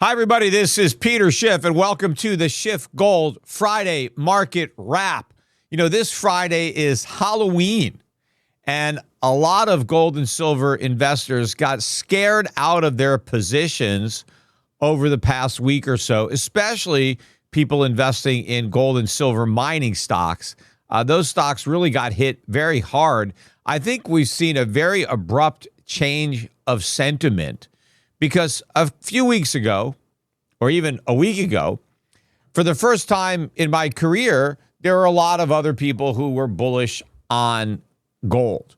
Hi, everybody. This is Peter Schiff, and welcome to the Schiff Gold Friday Market Wrap. You know, this Friday is Halloween, and a lot of gold and silver investors got scared out of their positions over the past week or so, especially people investing in gold and silver mining stocks. Those stocks really got hit very hard. I think we've seen a very abrupt change of sentiment because a few weeks ago, or even a week ago, for the first time in my career, there were a lot of other people who were bullish on gold.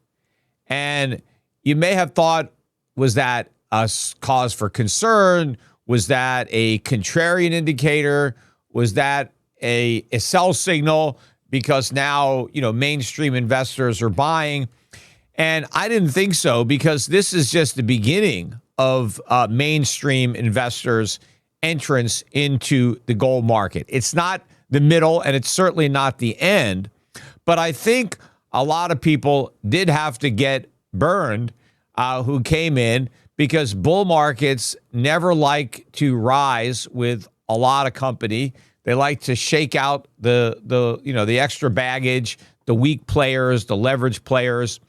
And you may have thought, was that a cause for concern? Was that a contrarian indicator? Was that a sell signal because now, mainstream investors are buying? And I didn't think so, because this is just the beginning of mainstream investors' entrance into the gold market. It's not the middle, and it's certainly not the end. But I think a lot of people did have to get burned who came in, because bull markets never like to rise with a lot of company. They like to shake out the extra baggage, the weak players, the leverage players.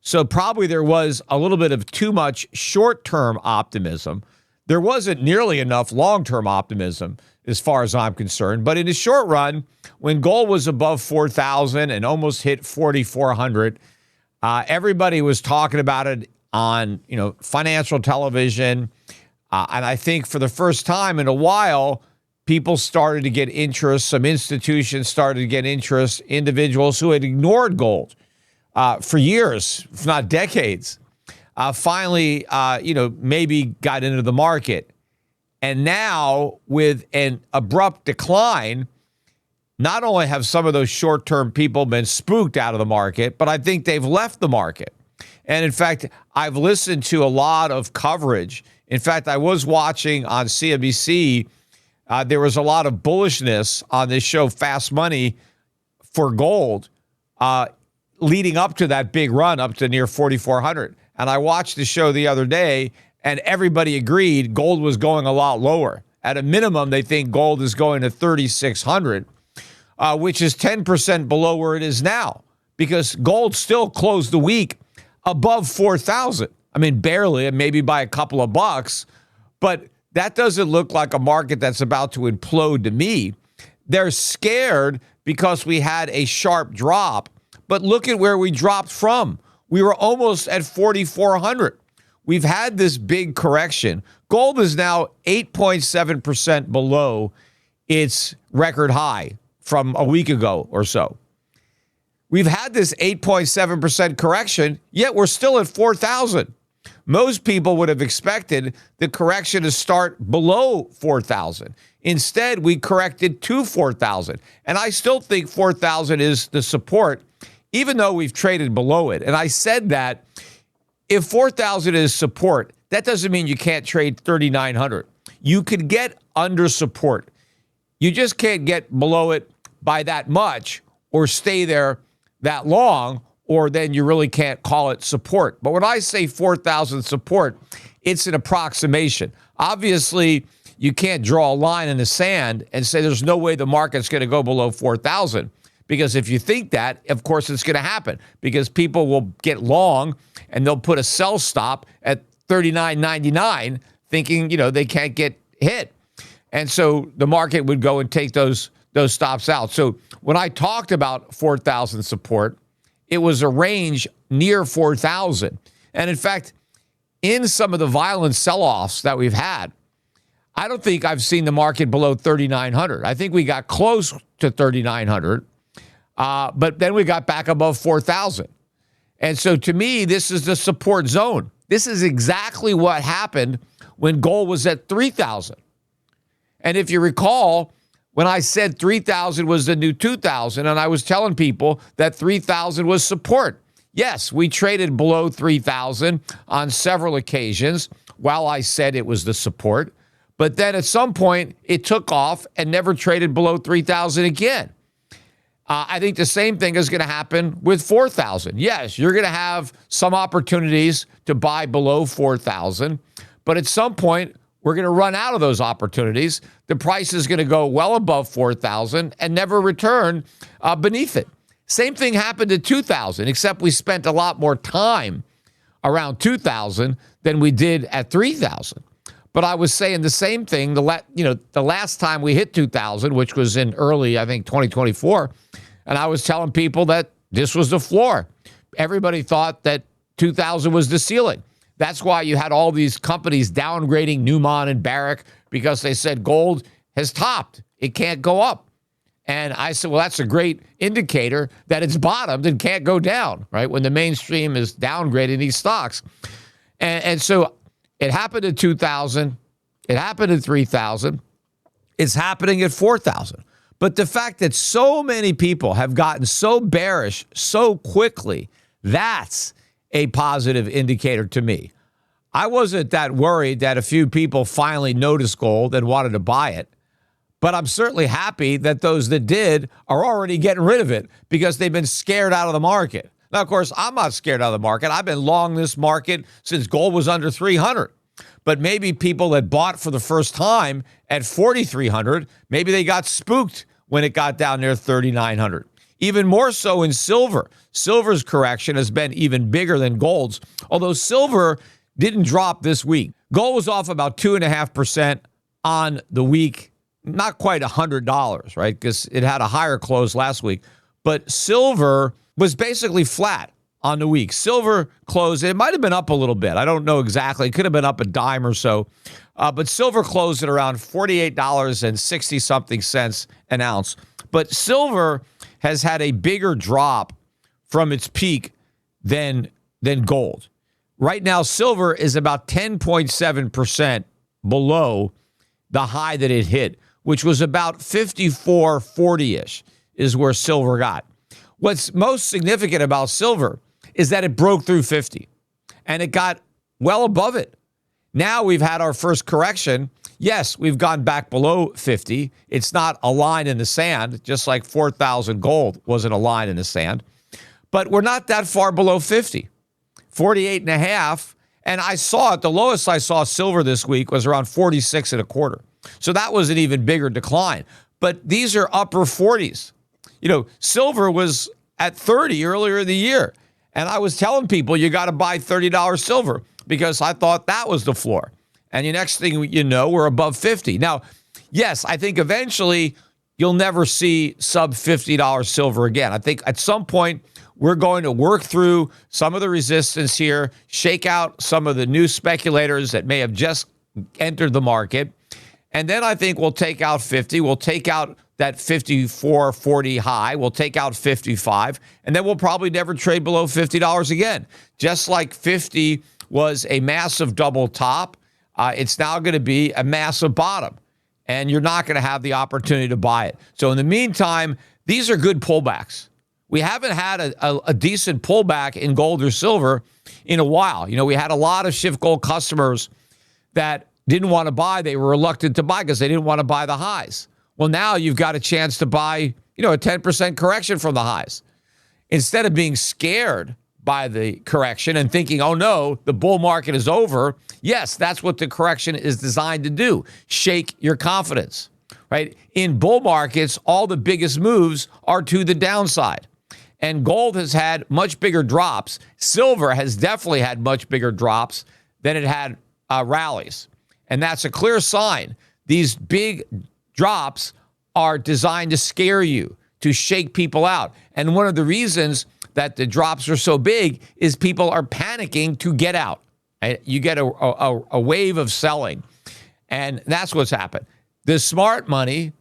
So probably there was a little bit of too much short-term optimism. There wasn't nearly enough long-term optimism as far as I'm concerned. But in the short run, when gold was above 4,000 and almost hit 4,400, everybody was talking about it on financial television. And I think for the first time in a while, people started to get interest. Some institutions started to get interest. Individuals who had ignored gold for years, if not decades, finally, maybe got into the market. And now, with an abrupt decline, not only have some of those short-term people been spooked out of the market, but I think they've left the market. And in fact, I've listened to a lot of coverage. In fact, I was watching on CNBC. There was a lot of bullishness on this show, Fast Money, for gold, leading up to that big run up to near 4,400. And I watched the show the other day, and everybody agreed gold was going a lot lower. At a minimum, they think gold is going to 3,600, which is 10% below where it is now, because gold still closed the week above 4,000. I mean, barely, maybe by a couple of bucks, but that doesn't look like a market that's about to implode to me. They're scared because we had a sharp drop, but look at where we dropped from. We were almost at 4,400. We've had this big correction. Gold is now 8.7% below its record high from a week ago or so. We've had this 8.7% correction, yet we're still at 4,000. Most people would have expected the correction to start below 4,000. Instead, we corrected to 4,000. And I still think 4,000 is the support, even though we've traded below it. And I said that if 4,000 is support, that doesn't mean you can't trade 3,900. You could get under support. You just can't get below it by that much or stay there that long, or then you really can't call it support. But when I say 4,000 support, it's an approximation. Obviously, you can't draw a line in the sand and say there's no way the market's going to go below 4,000. Because if you think that, of course, it's going to happen, because people will get long and they'll put a sell stop at 39.99 thinking, they can't get hit. And so the market would go and take those stops out. So when I talked about 4,000 support, it was a range near 4,000. And in fact, in some of the violent sell-offs that we've had, I don't think I've seen the market below 3,900. I think we got close to 3,900. But then we got back above 4,000. And so to me, this is the support zone. This is exactly what happened when gold was at 3,000. And if you recall, when I said 3,000 was the new 2,000, and I was telling people that 3,000 was support. Yes, we traded below 3,000 on several occasions while I said it was the support. But then at some point, it took off and never traded below 3,000 again. I think the same thing is going to happen with 4,000. Yes, you're going to have some opportunities to buy below 4,000, but at some point we're going to run out of those opportunities. The price is going to go well above 4,000 and never return beneath it. Same thing happened at 2,000, except we spent a lot more time around 2,000 than we did at 3,000. But I was saying the same thing the last time we hit 2,000, which was in early, I think, 2024, and I was telling people that this was the floor. Everybody thought that 2,000 was the ceiling. That's why you had all these companies downgrading Newmont and Barrick because they said gold has topped. It can't go up. And I said, well, that's a great indicator that it's bottomed and can't go down, right? When the mainstream is downgrading these stocks. And so it happened at 2,000. It happened at 3,000. It's happening at 4,000. But the fact that so many people have gotten so bearish so quickly, that's a positive indicator to me. I wasn't that worried that a few people finally noticed gold and wanted to buy it, but I'm certainly happy that those that did are already getting rid of it because they've been scared out of the market. Now, of course, I'm not scared out of the market. I've been long this market since gold was under 300. But maybe people that bought for the first time at 4,300, maybe they got spooked when it got down near 3,900. Even more so in silver. Silver's correction has been even bigger than gold's, although silver didn't drop this week. Gold was off about 2.5% on the week, not quite $100, right? Because it had a higher close last week. But silver was basically flat on the week. Silver closed, it might have been up a little bit. I don't know exactly. It could have been up a dime or so. But silver closed at around $48.60-something an ounce. But silver has had a bigger drop from its peak than gold. Right now, silver is about 10.7% below the high that it hit, which was about 54.40-ish is where silver got. What's most significant about silver is that it broke through 50 and it got well above it. Now we've had our first correction. Yes, we've gone back below 50. It's not a line in the sand, just like 4,000 gold wasn't a line in the sand. But we're not that far below 50, 48 and a half. And I saw it, the lowest I saw silver this week was around 46 and a quarter. So that was an even bigger decline. But these are upper 40s. You know, silver was at 30 earlier in the year. And I was telling people you got to buy $30 silver because I thought that was the floor. And the next thing you know, we're above 50. Now, yes, I think eventually you'll never see sub $50 silver again. I think at some point we're going to work through some of the resistance here, shake out some of the new speculators that may have just entered the market. And then I think we'll take out 50. We'll take out that 54.40 high. We'll take out 55. And then we'll probably never trade below $50 again. Just like 50 was a massive double top, it's now going to be a massive bottom. And you're not going to have the opportunity to buy it. So in the meantime, these are good pullbacks. We haven't had a decent pullback in gold or silver in a while. You know, we had a lot of Shift Gold customers that didn't want to buy. They were reluctant to buy because they didn't want to buy the highs. Well, now you've got a chance to buy, you know, a 10% correction from the highs. Instead of being scared by the correction and thinking, oh no, the bull market is over. Yes, that's what the correction is designed to do. Shake your confidence, right? In bull markets, all the biggest moves are to the downside. And gold has had much bigger drops. Silver has definitely had much bigger drops than it had rallies. And that's a clear sign. These big drops are designed to scare you, to shake people out. And one of the reasons that the drops are so big is people are panicking to get out. You get a wave of selling. And that's what's happened. The smart money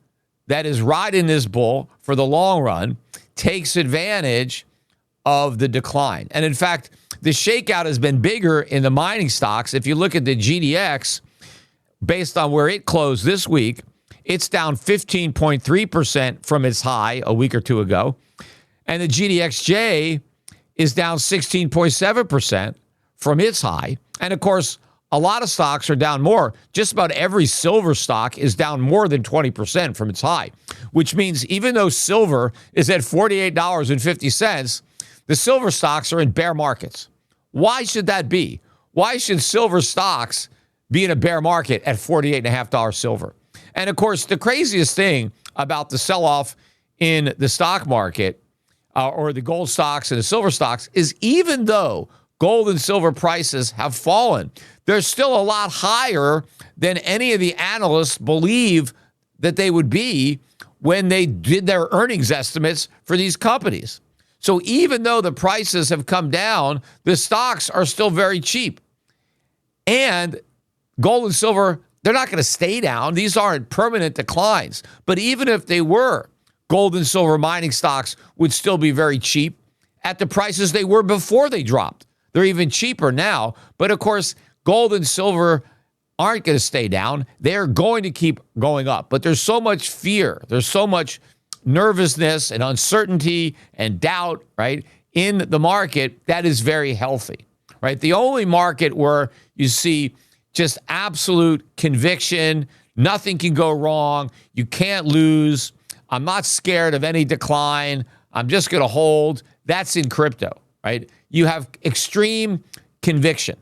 that is riding this bull for the long run takes advantage of the decline. And in fact, the shakeout has been bigger in the mining stocks. If you look at the GDX, based on where it closed this week, it's down 15.3% from its high a week or two ago. And the GDXJ is down 16.7% from its high. And of course, a lot of stocks are down more. Just about every silver stock is down more than 20% from its high, which means even though silver is at $48.50, the silver stocks are in bear markets. Why should that be? Why should silver stocks be in a bear market at $48.50 silver. And of course, the craziest thing about the sell-off in the stock market or the gold stocks and the silver stocks is even though gold and silver prices have fallen, they're still a lot higher than any of the analysts believe that they would be when they did their earnings estimates for these companies. So even though the prices have come down, the stocks are still very cheap. And gold and silver, they're not going to stay down. These aren't permanent declines. But even if they were, gold and silver mining stocks would still be very cheap at the prices they were before they dropped. They're even cheaper now. But of course, gold and silver aren't going to stay down. They're going to keep going up. But there's so much fear. There's so much nervousness and uncertainty and doubt, right, in the market that is very healthy, right? The only market where you see just absolute conviction, nothing can go wrong, you can't lose, I'm not scared of any decline, I'm just going to hold, that's in crypto, right? You have extreme conviction,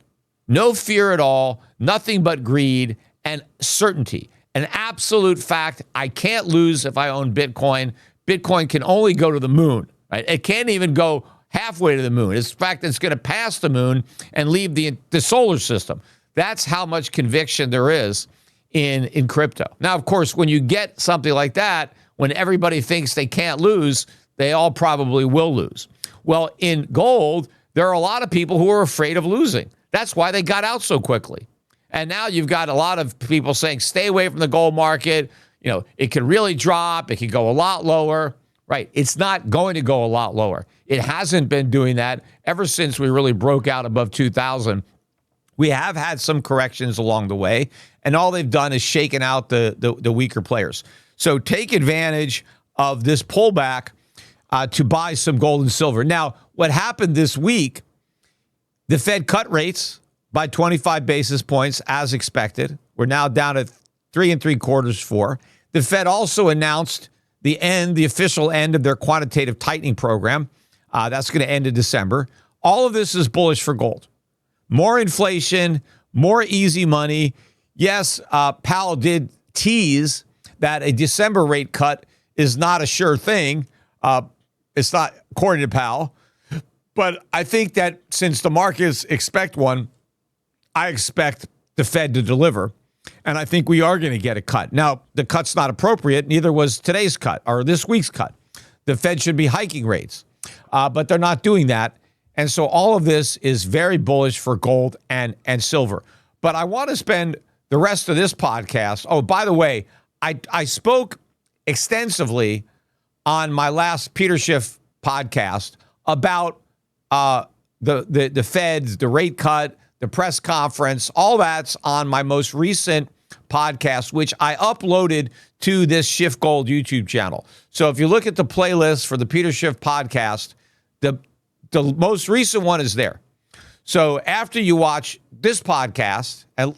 no fear at all, nothing but greed and certainty. An absolute fact, I can't lose if I own Bitcoin. Bitcoin can only go to the moon, right? It can't even go halfway to the moon. In fact, it's going to pass the moon and leave the solar system. That's how much conviction there is in crypto. Now, of course, when you get something like that, when everybody thinks they can't lose, they all probably will lose. Well, in gold, there are a lot of people who are afraid of losing. That's why they got out so quickly. And now you've got a lot of people saying, stay away from the gold market. You know, it can really drop. It can go a lot lower. Right. It's not going to go a lot lower. It hasn't been doing that ever since we really broke out above 2,000. We have had some corrections along the way, and all they've done is shaken out the weaker players. So take advantage of this pullback to buy some gold and silver. Now, what happened this week, the Fed cut rates by 25 basis points as expected. We're now down at 3 3/4, 4. The Fed also announced the official end of their quantitative tightening program. That's going to end in December. All of this is bullish for gold. More inflation, more easy money. Yes, Powell did tease that a December rate cut is not a sure thing. It's not, according to Powell. But I think that since the markets expect one, I expect the Fed to deliver. And I think we are going to get a cut. Now, the cut's not appropriate. Neither was today's cut or this week's cut. The Fed should be hiking rates, but they're not doing that. And so all of this is very bullish for gold and silver. But I want to spend the rest of this podcast. Oh, by the way, I spoke extensively on my last Peter Schiff podcast about the Fed's, the rate cut, the press conference. All that's on my most recent podcast, which I uploaded to this Schiff Gold YouTube channel. So if you look at the playlist for the Peter Schiff podcast, the most recent one is there. So after you watch this podcast, and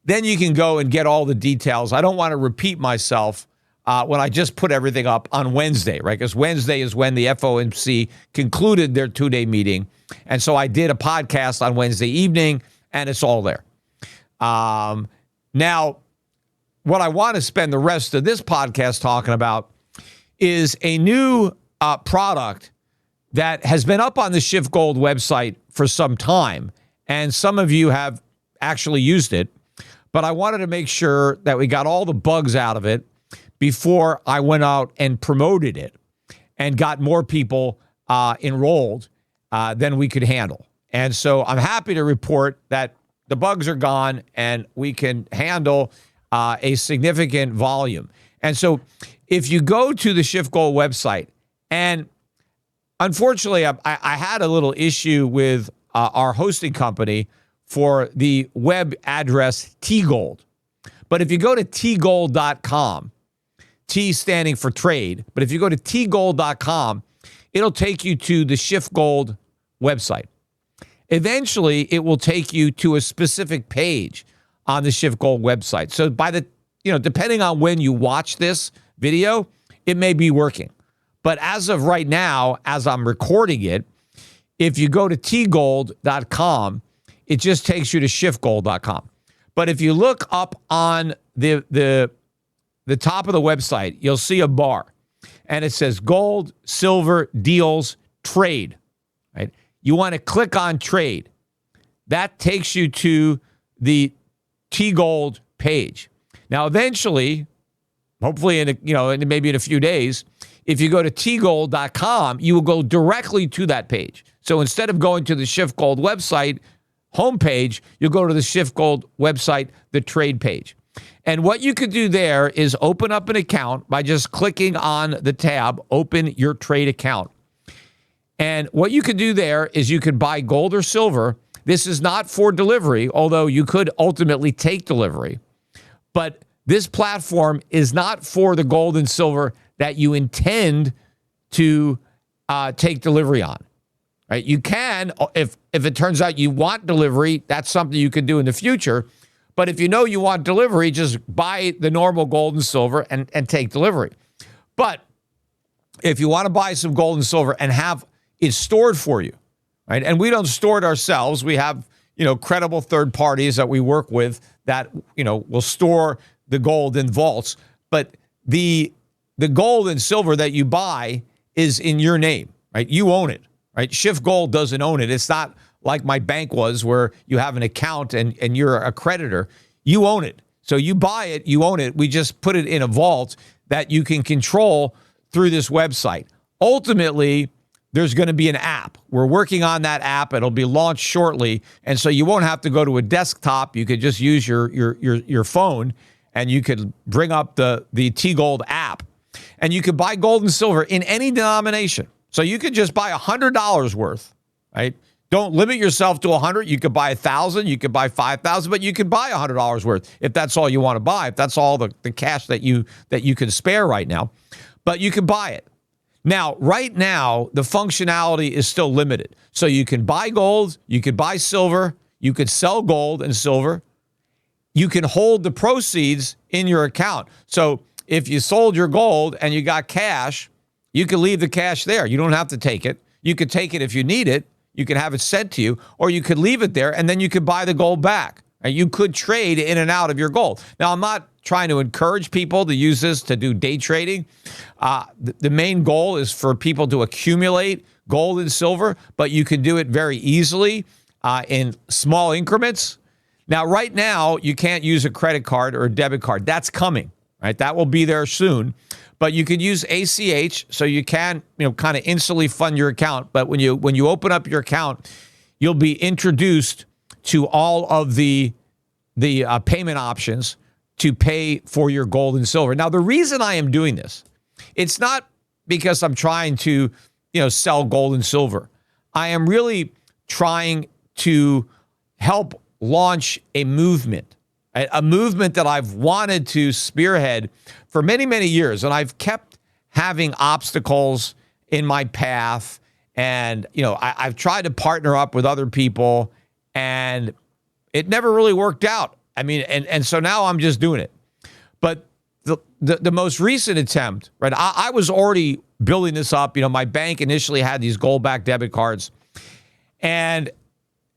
then you can go and get all the details. I don't want to repeat myself when I just put everything up on Wednesday, right? Because Wednesday is when the FOMC concluded their 2-day meeting. And so I did a podcast on Wednesday evening, and it's all there. Now, what I want to spend the rest of this podcast talking about is a new product that has been up on the Schiff Gold website for some time, and some of you have actually used it, but I wanted to make sure that we got all the bugs out of it before I went out and promoted it and got more people enrolled than we could handle. And so I'm happy to report that the bugs are gone and we can handle a significant volume. And so if you go to the Schiff Gold website, and unfortunately, I had a little issue with our hosting company for the web address Tgold. But if you go to tgold.com, T standing for trade, but if you go to tgold.com, it'll take you to the Schiff Gold website. Eventually, it will take you to a specific page on the Schiff Gold website. So depending on when you watch this video, it may be working. But as of right now, as I'm recording it, if you go to tgold.com, it just takes you to schiffgold.com. But if you look up on the top of the website, you'll see a bar, and it says gold, silver, deals, trade, right? You want to click on trade. That takes you to the T-Gold page. Now, eventually, hopefully maybe in a few days, if you go to tgold.com, you will go directly to that page. So instead of going to the SchiffGold website homepage, you'll go to the SchiffGold website, the trade page. And what you could do there is open up an account by just clicking on the tab, open your trade account. And what you could do there is you could buy gold or silver. This is not for delivery, although you could ultimately take delivery. But this platform is not for the gold and silver that you intend to take delivery on. Right? You can, if it turns out you want delivery, that's something you can do in the future. But if you know you want delivery, just buy the normal gold and silver and take delivery. But if you want to buy some gold and silver and have it stored for you, right? And we don't store it ourselves. We have, credible third parties that we work with that, will store the gold in vaults. But the gold and silver that you buy is in your name, right? You own it, right? SchiffGold doesn't own it. It's not like my bank was where you have an account and you're a creditor. You own it. So you buy it, you own it. We just put it in a vault that you can control through this website. Ultimately, there's going to be an app. We're working on that app. It'll be launched shortly. And so you won't have to go to a desktop. You could just use your phone, and you could bring up the T-Gold app. And you could buy gold and silver in any denomination. So you could just buy $100 worth, right? Don't limit yourself to 100. You could buy 1,000. You could buy 5,000, but you could buy $100 worth if that's all you want to buy. If that's all the cash that you can spare right now, but you can buy it. Now, right now, the functionality is still limited. So you can buy gold, you could buy silver, you could sell gold and silver. You can hold the proceeds in your account. So if you sold your gold and you got cash, you can leave the cash there. You don't have to take it. You could take it if you need it. You could have it sent to you, or you could leave it there and then you could buy the gold back. And you could trade in and out of your gold. Now, I'm not trying to encourage people to use this to do day trading. The main goal is for people to accumulate gold and silver, but you can do it very easily in small increments. Now, right now, you can't use a credit card or a debit card. That's coming, right? That will be there soon. But you can use ACH, so you can, kind of instantly fund your account. But when you open up your account, you'll be introduced to all of the payment options to pay for your gold and silver. Now, the reason I am doing this, it's not because I'm trying to, sell gold and silver. I am really trying to help launch a movement that I've wanted to spearhead for many, many years. And I've kept having obstacles in my path. And, I've tried to partner up with other people, and it never really worked out. I mean, and so now I'm just doing it. But the most recent attempt, right? I was already building this up. My bank initially had these gold-backed debit cards. And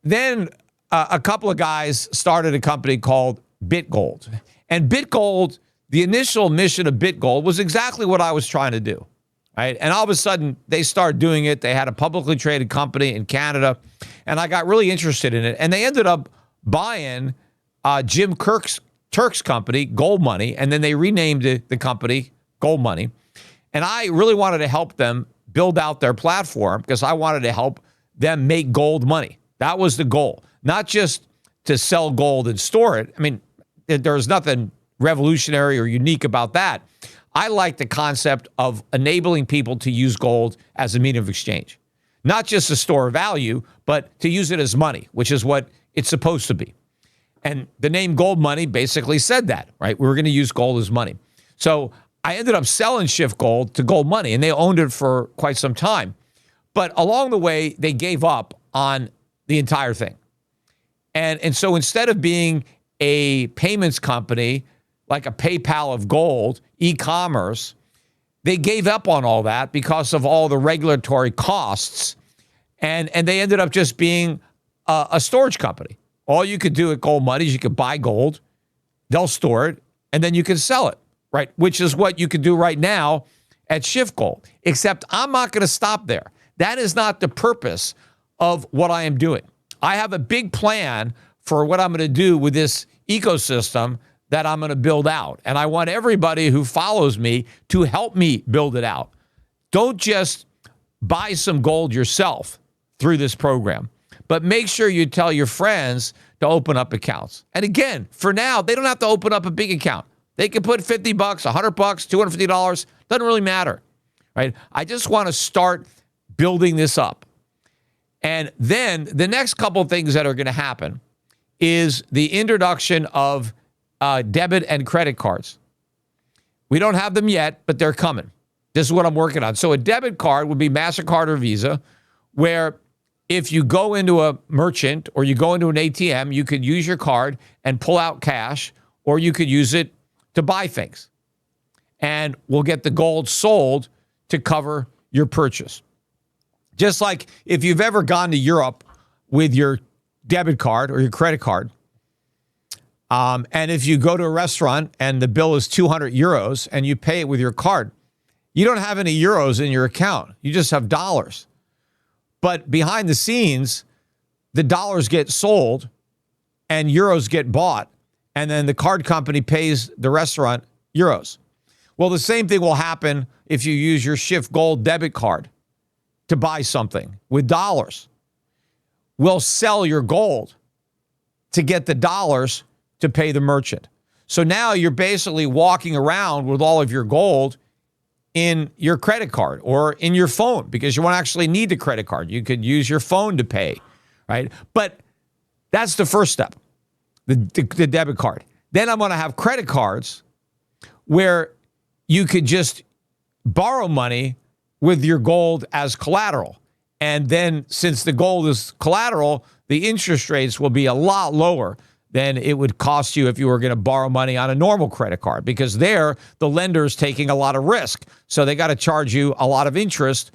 then a couple of guys started a company called BitGold. And BitGold, the initial mission of BitGold was exactly what I was trying to do, right? And all of a sudden, they started doing it. They had a publicly traded company in Canada, and I got really interested in it. And they ended up buying Jim Turk's company, Gold Money, and then they renamed the company Gold Money. And I really wanted to help them build out their platform because I wanted to help them make gold money. That was the goal, not just to sell gold and store it. I mean, there's nothing revolutionary or unique about that. I like the concept of enabling people to use gold as a medium of exchange, not just a store of value, but to use it as money, which is what it's supposed to be. And the name Gold Money basically said that, right? We were going to use gold as money. So I ended up selling SchiffGold to Gold Money, and they owned it for quite some time. But along the way, they gave up on the entire thing. And so instead of being a payments company, like a PayPal of gold, e-commerce, they gave up on all that because of all the regulatory costs. And they ended up just being a storage company All you could do at Gold Money is you could buy gold, they'll store it, and then you can sell it, right? Which is what you can do right now at SchiffGold. Except I'm not going to stop there. That is not the purpose of what I am doing. I have a big plan for what I'm going to do with this ecosystem that I'm going to build out. And I want everybody who follows me to help me build it out. Don't just buy some gold yourself through this program, but make sure you tell your friends to open up accounts. And again, for now, they don't have to open up a big account. They can put $50, $100, $250, doesn't really matter, right? I just want to start building this up. And then the next couple of things that are going to happen is the introduction of debit and credit cards. We don't have them yet, but they're coming. This is what I'm working on. So a debit card would be MasterCard or Visa, where if you go into a merchant or you go into an ATM, you could use your card and pull out cash, or you could use it to buy things. And we'll get the gold sold to cover your purchase. Just like if you've ever gone to Europe with your debit card or your credit card, and if you go to a restaurant and the bill is 200 euros and you pay it with your card, you don't have any euros in your account. You just have dollars. But behind the scenes, the dollars get sold and euros get bought, and then the card company pays the restaurant euros. Well, the same thing will happen if you use your SchiffGold debit card to buy something with dollars. We'll sell your gold to get the dollars to pay the merchant. So now you're basically walking around with all of your gold in your credit card or in your phone, because you won't actually need the credit card. You could use your phone to pay, right? But that's the first step, the debit card. Then I'm going to have credit cards where you could just borrow money with your gold as collateral. And then since the gold is collateral, the interest rates will be a lot lower than it would cost you if you were going to borrow money on a normal credit card, because there the lender is taking a lot of risk. So they got to charge you a lot of interest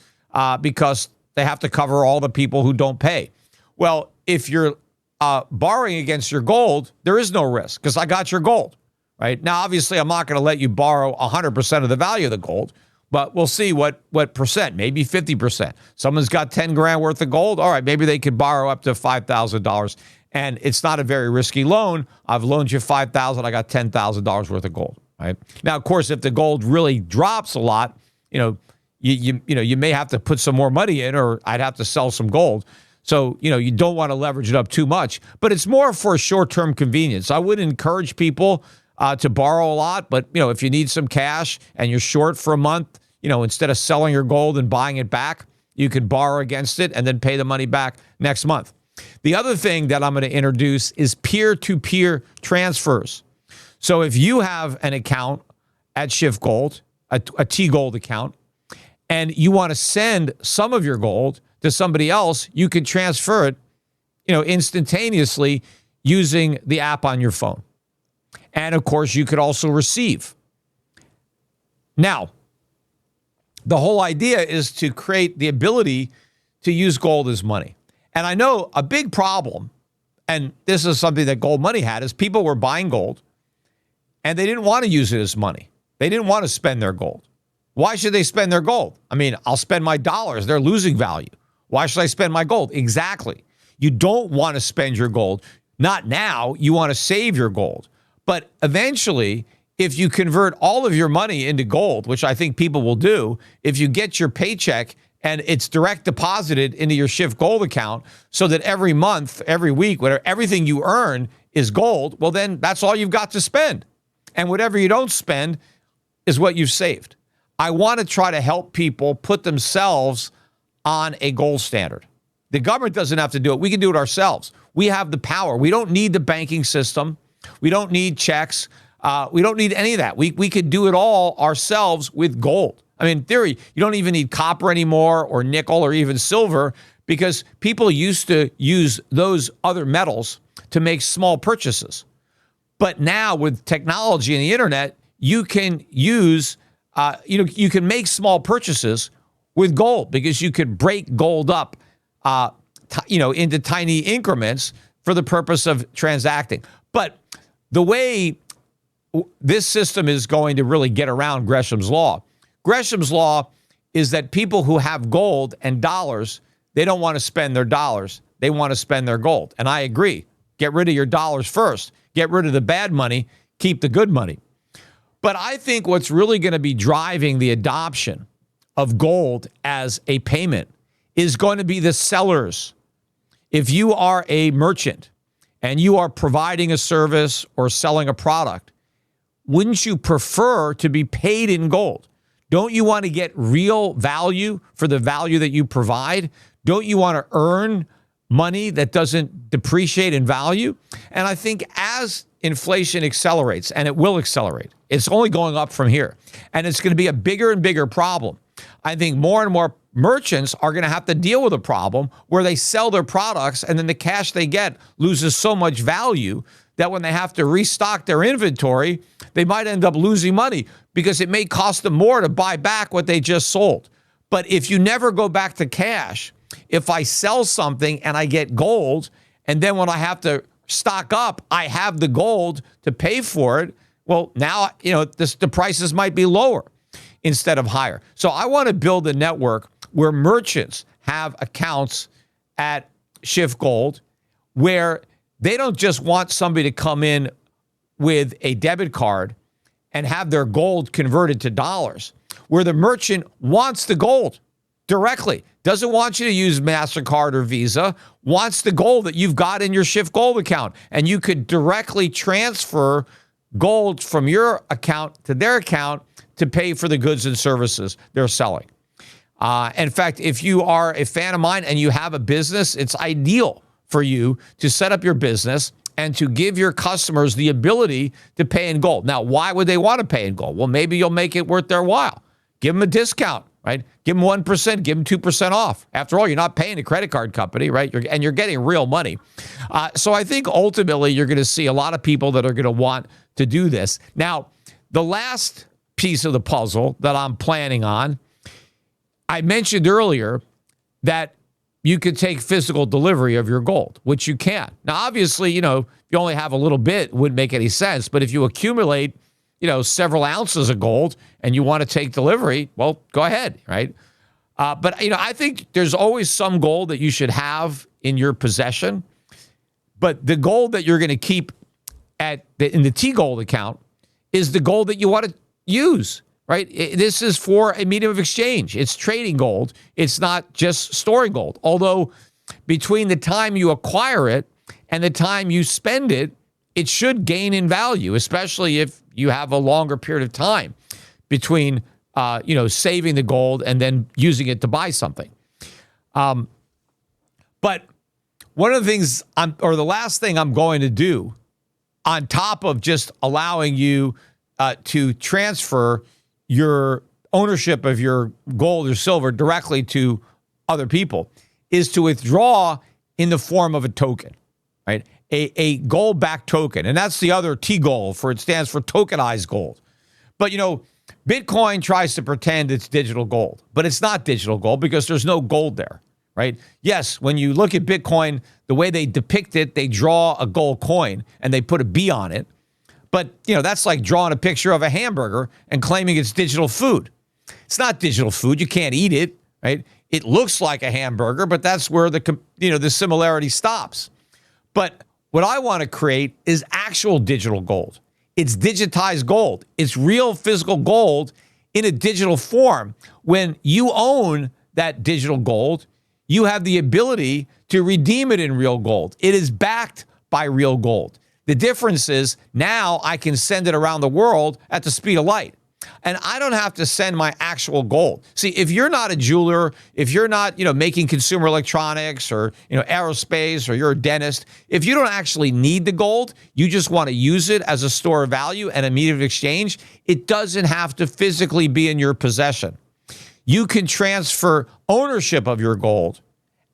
because they have to cover all the people who don't pay. Well, if you're borrowing against your gold, there is no risk because I got your gold, right? Now, obviously, I'm not going to let you borrow 100% of the value of the gold, but we'll see what percent, maybe 50%. Someone's got 10 grand worth of gold. All right, maybe they could borrow up to $5,000. And it's not a very risky loan. I've loaned you $5,000. I got $10,000 worth of gold, right? Now, of course, if the gold really drops a lot, you may have to put some more money in, or I'd have to sell some gold. So, you don't want to leverage it up too much, but it's more for a short-term convenience. I would encourage people to borrow a lot, but, if you need some cash and you're short for a month, instead of selling your gold and buying it back, you could borrow against it and then pay the money back next month. The other thing that I'm going to introduce is peer-to-peer transfers. So if you have an account at SchiffGold, a T-Gold account, and you want to send some of your gold to somebody else, you can transfer it, instantaneously using the app on your phone. And of course, you could also receive. Now, the whole idea is to create the ability to use gold as money. And I know a big problem, and this is something that Gold Money had, is people were buying gold and they didn't want to use it as money. They didn't want to spend their gold. Why should they spend their gold? I mean, I'll spend my dollars. They're losing value. Why should I spend my gold? Exactly. You don't want to spend your gold. Not now. You want to save your gold. But eventually, if you convert all of your money into gold, which I think people will do, if you get your paycheck and it's direct deposited into your SchiffGold account so that every month, every week, everything you earn is gold, well, then that's all you've got to spend. And whatever you don't spend is what you've saved. I want to try to help people put themselves on a gold standard. The government doesn't have to do it. We can do it ourselves. We have the power. We don't need the banking system. We don't need checks. We don't need any of that. We could do it all ourselves with gold. I mean, in theory, you don't even need copper anymore or nickel or even silver, because people used to use those other metals to make small purchases. But now with technology and the internet, you can use, you can make small purchases with gold, because you could break gold up, into tiny increments for the purpose of transacting. But the way this system is going to really get around Gresham's law is that people who have gold and dollars, they don't want to spend their dollars. They want to spend their gold. And I agree. Get rid of your dollars first. Get rid of the bad money. Keep the good money. But I think what's really going to be driving the adoption of gold as a payment is going to be the sellers. If you are a merchant and you are providing a service or selling a product, wouldn't you prefer to be paid in gold? Don't you want to get real value for the value that you provide? Don't you want to earn money that doesn't depreciate in value? And I think as inflation accelerates, and it will accelerate, it's only going up from here, and it's going to be a bigger and bigger problem. I think more and more merchants are going to have to deal with a problem where they sell their products and then the cash they get loses so much value that when they have to restock their inventory, they might end up losing money because it may cost them more to buy back what they just sold. But if you never go back to cash, if I sell something and I get gold, and then when I have to stock up, I have the gold to pay for it, well, now, the prices might be lower instead of higher. So I want to build a network where merchants have accounts at SchiffGold where they don't just want somebody to come in with a debit card and have their gold converted to dollars, where the merchant wants the gold directly, doesn't want you to use MasterCard or Visa, wants the gold that you've got in your SchiffGold account. And you could directly transfer gold from your account to their account to pay for the goods and services they're selling. In fact, if you are a fan of mine and you have a business, it's ideal for you to set up your business and to give your customers the ability to pay in gold. Now, why would they want to pay in gold? Well, maybe you'll make it worth their while. Give them a discount, right? Give them 1%, give them 2% off. After all, you're not paying a credit card company, right? You're getting real money. So I think ultimately you're going to see a lot of people that are going to want to do this. Now, the last piece of the puzzle that I'm planning on, I mentioned earlier that you could take physical delivery of your gold, which you can. Now, obviously, if you only have a little bit, it wouldn't make any sense. But if you accumulate, several ounces of gold and you want to take delivery, well, go ahead, right? But I think there's always some gold that you should have in your possession. But the gold that you're going to keep in the T-Gold account is the gold that you want to use. Right? This is for a medium of exchange. It's trading gold. It's not just storing gold. Although between the time you acquire it and the time you spend it, it should gain in value, especially if you have a longer period of time between, saving the gold and then using it to buy something. But one of the things the last thing I'm going to do on top of just allowing you to transfer your ownership of your gold or silver directly to other people is to withdraw in the form of a token, right? A gold-backed token. And that's the other T-Gold, it stands for tokenized gold. But, Bitcoin tries to pretend it's digital gold, but it's not digital gold because there's no gold there, right? Yes, when you look at Bitcoin, the way they depict it, they draw a gold coin and they put a B on it. But, that's like drawing a picture of a hamburger and claiming it's digital food. It's not digital food. You can't eat it, right? It looks like a hamburger, but that's where the similarity stops. But what I want to create is actual digital gold. It's digitized gold. It's real physical gold in a digital form. When you own that digital gold, you have the ability to redeem it in real gold. It is backed by real gold. The difference is now I can send it around the world at the speed of light. And I don't have to send my actual gold. See, if you're not a jeweler, if you're not, making consumer electronics or, aerospace, or you're a dentist, if you don't actually need the gold, you just want to use it as a store of value and a medium of exchange, it doesn't have to physically be in your possession. You can transfer ownership of your gold.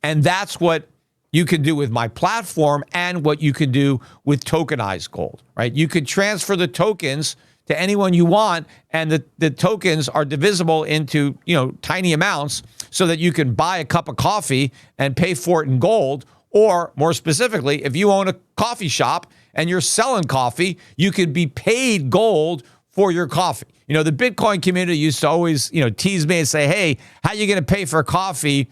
And that's what you can do with my platform and what you can do with tokenized gold, right? You could transfer the tokens to anyone you want, and the tokens are divisible into, tiny amounts so that you can buy a cup of coffee and pay for it in gold, Or more specifically, if you own a coffee shop and you're selling coffee, you could be paid gold for your coffee. You know, the Bitcoin community used to always, tease me and say, hey, how are you going to pay for coffee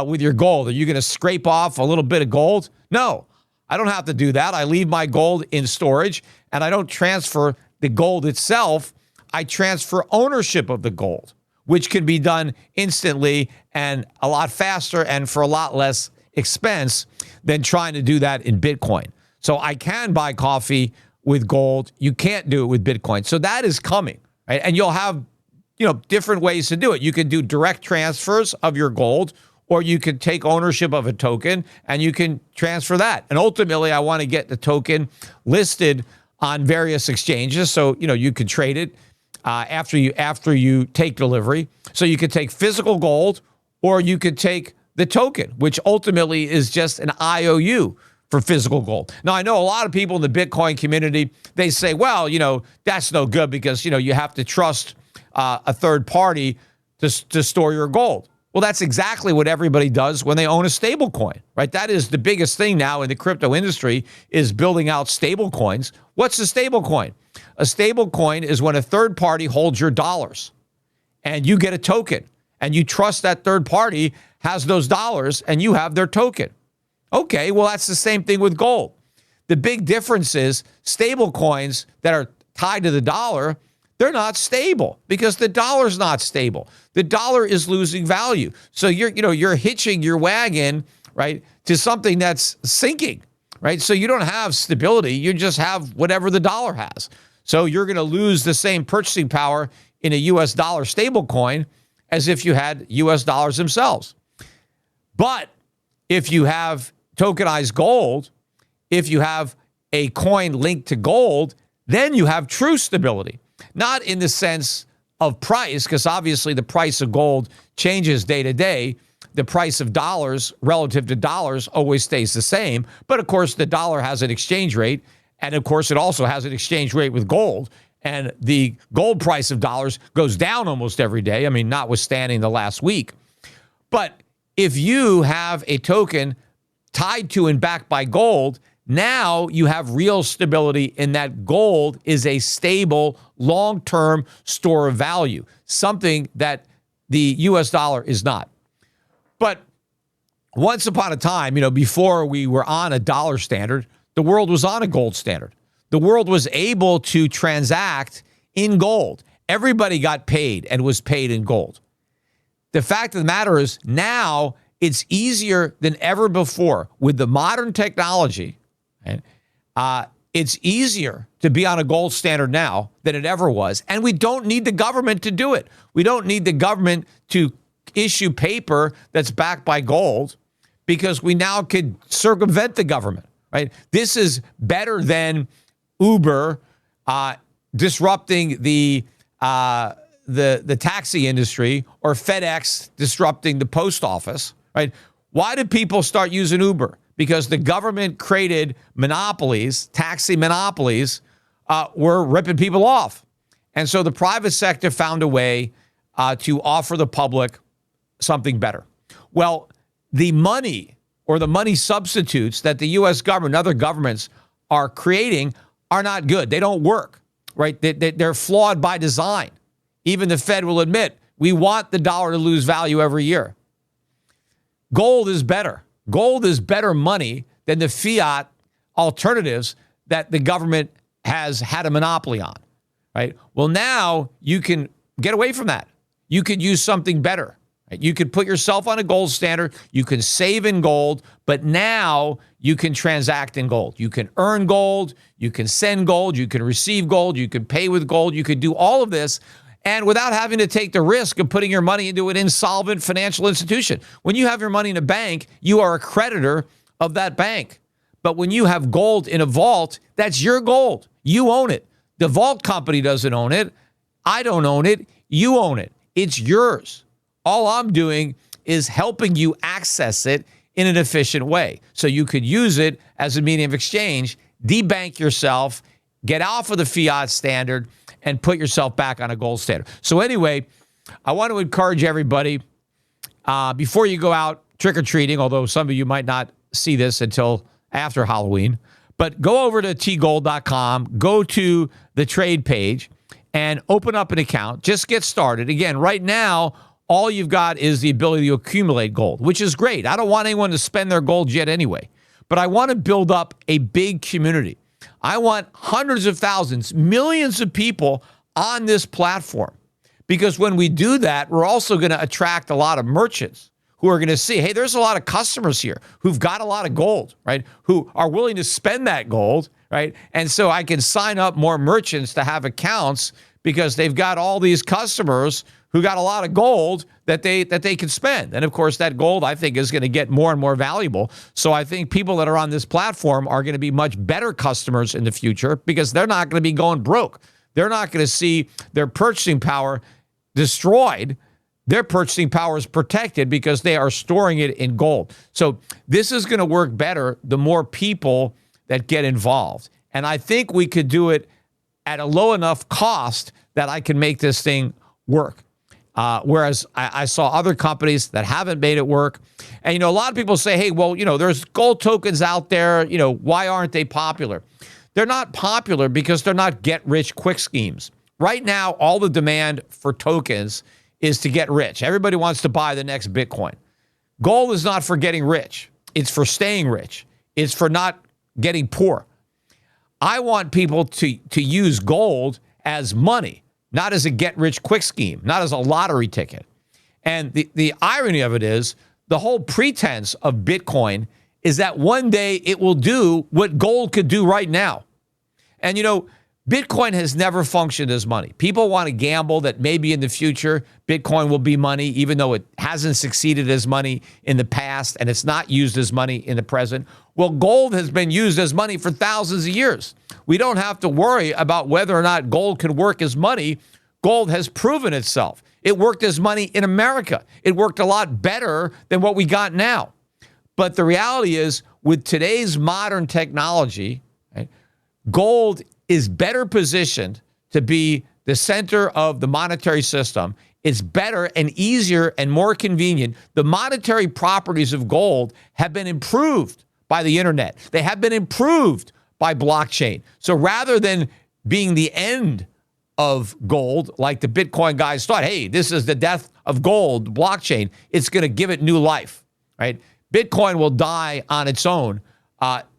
with your gold? Are you going to scrape off a little bit of gold? No, I don't have to do that. I leave my gold in storage and I don't transfer the gold itself. I transfer ownership of the gold, which can be done instantly and a lot faster and for a lot less expense than trying to do that in Bitcoin. So I can buy coffee with gold. You can't do it with Bitcoin. So that is coming, right? And you'll have, different ways to do it. You can do direct transfers of your gold, or you can take ownership of a token and you can transfer that. And ultimately, I want to get the token listed on various exchanges. So, you can trade it after you take delivery. So you could take physical gold, or you could take the token, which ultimately is just an IOU for physical gold. Now, I know a lot of people in the Bitcoin community, they say, well, that's no good because, you have to trust a third party to store your gold. Well, that's exactly what everybody does when they own a stable coin, right? That is the biggest thing now in the crypto industry, is building out stable coins. What's a stable coin? A stable coin is when a third party holds your dollars and you get a token and you trust that third party has those dollars and you have their token. Okay, well, that's the same thing with gold. The big difference is stable coins that are tied to the dollar, they're not stable because the dollar's not stable. The dollar is losing value. So you're hitching your wagon, right, to something that's sinking, right? So you don't have stability. You just have whatever the dollar has. So you're going to lose the same purchasing power in a US dollar stable coin as if you had US dollars themselves. But if you have tokenized gold, if you have a coin linked to gold, then you have true stability. Not in the sense of price, because obviously the price of gold changes day to day. The price of dollars relative to dollars always stays the same. But of course, the dollar has an exchange rate. And of course, it also has an exchange rate with gold. And the gold price of dollars goes down almost every day. I mean, notwithstanding the last week. But if you have a token tied to and backed by gold, now you have real stability in that gold is a stable, long-term store of value, something that the US dollar is not. But once upon a time, before we were on a dollar standard, the world was on a gold standard. The world was able to transact in gold. Everybody got paid and was paid in gold. The fact of the matter is now it's easier than ever before with the modern technology. It's easier to be on a gold standard now than it ever was. And we don't need the government to do it. We don't need the government to issue paper that's backed by gold because we now could circumvent the government, right? This is better than Uber disrupting the taxi industry or FedEx disrupting the post office, right? Why did people start using Uber? Because the government created monopolies, taxi monopolies, were ripping people off. And so the private sector found a way to offer the public something better. Well, the money or the money substitutes that the U.S. government and other governments are creating are not good. They don't work, right? They're flawed by design. Even the Fed will admit, we want the dollar to lose value every year. Gold is better. Gold is better money than the fiat alternatives that the government has had a monopoly on, right? Well, now you can get away from that. You could use something better. Right? You could put yourself on a gold standard. You can save in gold, but now you can transact in gold. You can earn gold. You can send gold. You can receive gold. You can pay with gold. You could do all of this and without having to take the risk of putting your money into an insolvent financial institution. When you have your money in a bank, you are a creditor of that bank. But when you have gold in a vault, that's your gold. You own it. The vault company doesn't own it. I don't own it. You own it. It's yours. All I'm doing is helping you access it in an efficient way. So you could use it as a medium of exchange, debank yourself, get off of the fiat standard, and put yourself back on a gold standard. So anyway, I want to encourage everybody, before you go out trick-or-treating, although some of you might not see this until after Halloween. But go over to tgold.com, go to the trade page, and open up an account. Just get started. Again, right now, all you've got is the ability to accumulate gold, which is great. I don't want anyone to spend their gold yet anyway. But I want to build up a big community. I want hundreds of thousands, millions of people on this platform. Because when we do that, we're also going to attract a lot of merchants who are going to see, hey, there's a lot of customers here who've got a lot of gold, right? Who are willing to spend that gold, right? And so I can sign up more merchants to have accounts because they've got all these customers who got a lot of gold that they can spend. And of course, that gold, I think, is going to get more and more valuable. So I think people that are on this platform are going to be much better customers in the future because they're not going to be going broke. They're not going to see their purchasing power destroyed. Their purchasing power is protected because they are storing it in gold. So this is going to work better the more people that get involved. And I think we could do it at a low enough cost that I can make this thing work. Whereas I saw other companies that haven't made it work. And, a lot of people say, hey, well, there's gold tokens out there. Why aren't they popular? They're not popular because they're not get-rich-quick schemes. Right now, all the demand for tokens is to get rich. Everybody wants to buy the next Bitcoin. Gold is not for getting rich. It's for staying rich. It's for not getting poor. I want people to use gold as money, not as a get-rich-quick scheme, not as a lottery ticket. And the irony of it is the whole pretense of Bitcoin is that one day it will do what gold could do right now. And, Bitcoin has never functioned as money. People want to gamble that maybe in the future, Bitcoin will be money, even though it hasn't succeeded as money in the past and it's not used as money in the present. Well, gold has been used as money for thousands of years. We don't have to worry about whether or not gold can work as money. Gold has proven itself. It worked as money in America. It worked a lot better than what we got now. But the reality is, with today's modern technology, right, gold is better positioned to be the center of the monetary system. It's better and easier and more convenient. The monetary properties of gold have been improved by the internet. They have been improved by blockchain. So rather than being the end of gold, like the Bitcoin guys thought, hey, this is the death of gold, blockchain, it's going to give it new life, right? Bitcoin will die on its own,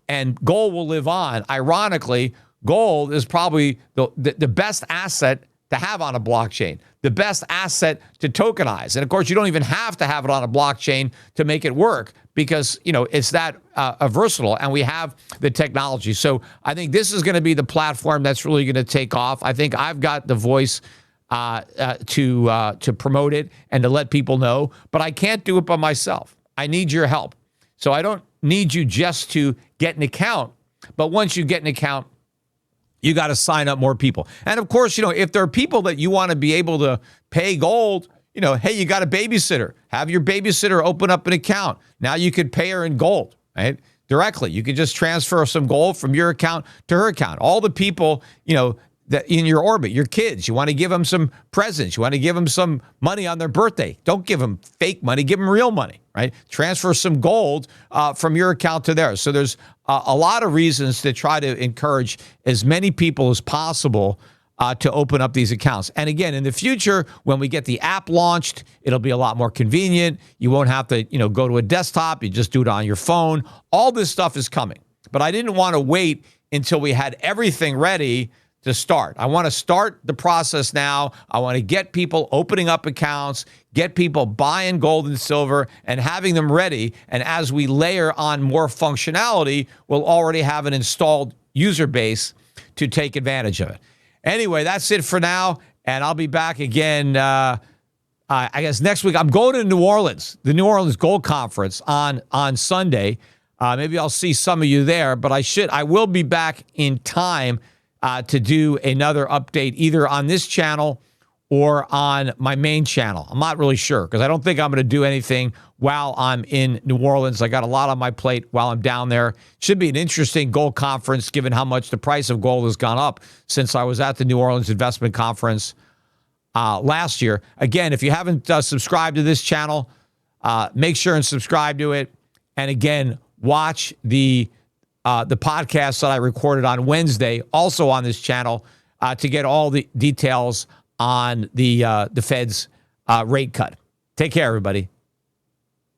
and gold will live on. Ironically, gold is probably the best asset to have on a blockchain, the best asset to tokenize. And of course, you don't even have to have it on a blockchain to make it work because, it's that versatile and we have the technology. So I think this is going to be the platform that's really going to take off. I think I've got the voice to promote it and to let people know, but I can't do it by myself. I need your help. So I don't need you just to get an account, but once you get an account, you got to sign up more people. And of course, if there are people that you want to be able to pay gold, hey, you got a babysitter. Have your babysitter open up an account. Now you could pay her in gold, right? Directly. You could just transfer some gold from your account to her account. All the people, that in your orbit, your kids, you want to give them some presents. You want to give them some money on their birthday. Don't give them fake money. Give them real money, right? Transfer some gold from your account to theirs. So there's a lot of reasons to try to encourage as many people as possible to open up these accounts. And again, in the future, when we get the app launched, it'll be a lot more convenient. You won't have to, go to a desktop. You just do it on your phone. All this stuff is coming. But I didn't want to wait until we had everything ready to start. I want to start the process now. I want to get people opening up accounts, get people buying gold and silver and having them ready. And as we layer on more functionality, we'll already have an installed user base to take advantage of it. Anyway, that's it for now. And I'll be back again, I guess next week. I'm going to New Orleans, the New Orleans Gold Conference on Sunday. Maybe I'll see some of you there, but I will be back in time to do another update either on this channel or on my main channel. I'm not really sure because I don't think I'm going to do anything while I'm in New Orleans. I got a lot on my plate while I'm down there. Should be an interesting gold conference given how much the price of gold has gone up since I was at the New Orleans Investment Conference last year. Again, if you haven't subscribed to this channel, make sure and subscribe to it. And again, watch the podcast that I recorded on Wednesday, also on this channel, to get all the details on the Fed's rate cut. Take care, everybody.